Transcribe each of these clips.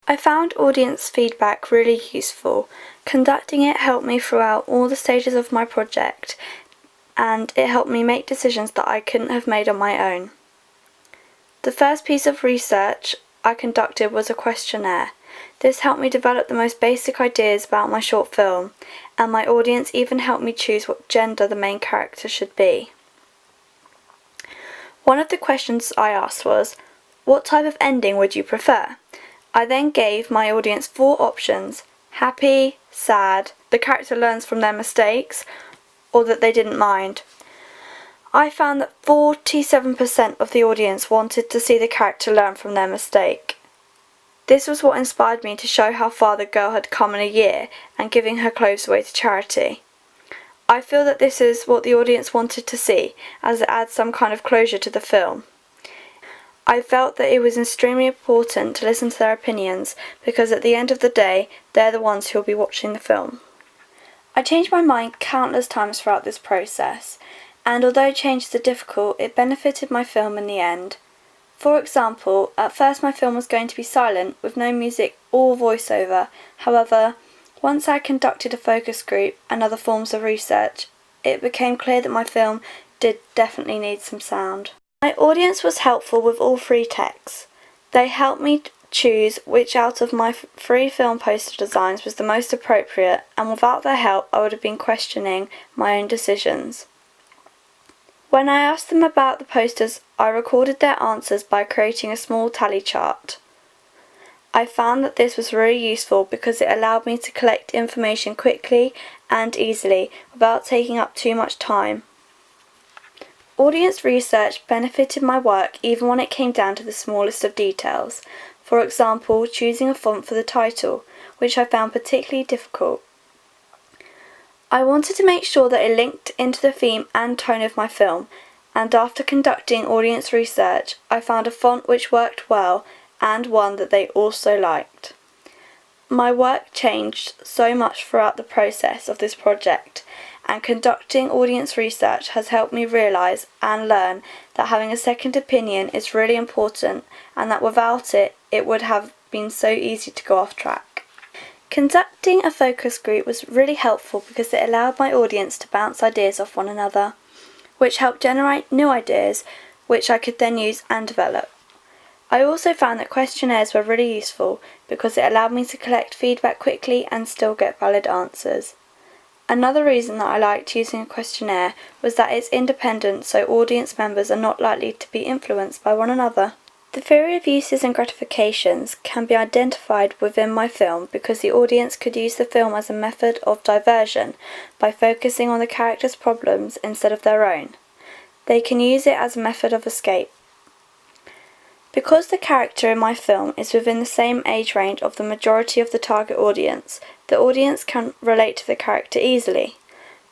I found audience feedback really useful. Conducting it helped me throughout all the stages of my project, and it helped me make decisions that I couldn't have made on my own. The first piece of research I conducted was a questionnaire. This helped me develop the most basic ideas about my short film, and my audience even helped me choose what gender the main character should be. One of the questions I asked was, what type of ending would you prefer? I then gave my audience 4 options: happy, sad, the character learns from their mistakes, or that they didn't mind. I found that 47% of the audience wanted to see the character learn from their mistake. This was what inspired me to show how far the girl had come in a year and giving her clothes away to charity. I feel that this is what the audience wanted to see, as it adds some kind of closure to the film. I felt that it was extremely important to listen to their opinions, because at the end of the day, they're the ones who will be watching the film. I changed my mind countless times throughout this process, and although changes are difficult, it benefited my film in the end. For example, at first my film was going to be silent, with no music or voiceover. However, once I conducted a focus group and other forms of research, it became clear that my film did definitely need some sound. My audience was helpful with all 3 texts. They helped me choose which out of my 3 film poster designs was the most appropriate, and without their help I would have been questioning my own decisions. When I asked them about the posters, I recorded their answers by creating a small tally chart. I found that this was really useful because it allowed me to collect information quickly and easily without taking up too much time. Audience research benefited my work even when it came down to the smallest of details. For example, choosing a font for the title, which I found particularly difficult. I wanted to make sure that it linked into the theme and tone of my film, and after conducting audience research, I found a font which worked well and one that they also liked. My work changed so much throughout the process of this project, and conducting audience research has helped me realise and learn that having a second opinion is really important, and that without it, it would have been so easy to go off track. Conducting a focus group was really helpful because it allowed my audience to bounce ideas off one another, which helped generate new ideas which I could then use and develop. I also found that questionnaires were really useful because it allowed me to collect feedback quickly and still get valid answers. Another reason that I liked using a questionnaire was that it's independent, so audience members are not likely to be influenced by one another. The theory of uses and gratifications can be identified within my film because the audience could use the film as a method of diversion by focusing on the characters' problems instead of their own. They can use it as a method of escape. Because the character in my film is within the same age range of the majority of the target audience, the audience can relate to the character easily.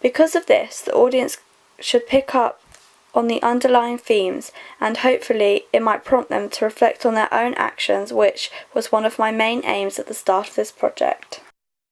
Because of this, the audience should pick up on the underlying themes, and hopefully it might prompt them to reflect on their own actions, which was one of my main aims at the start of this project.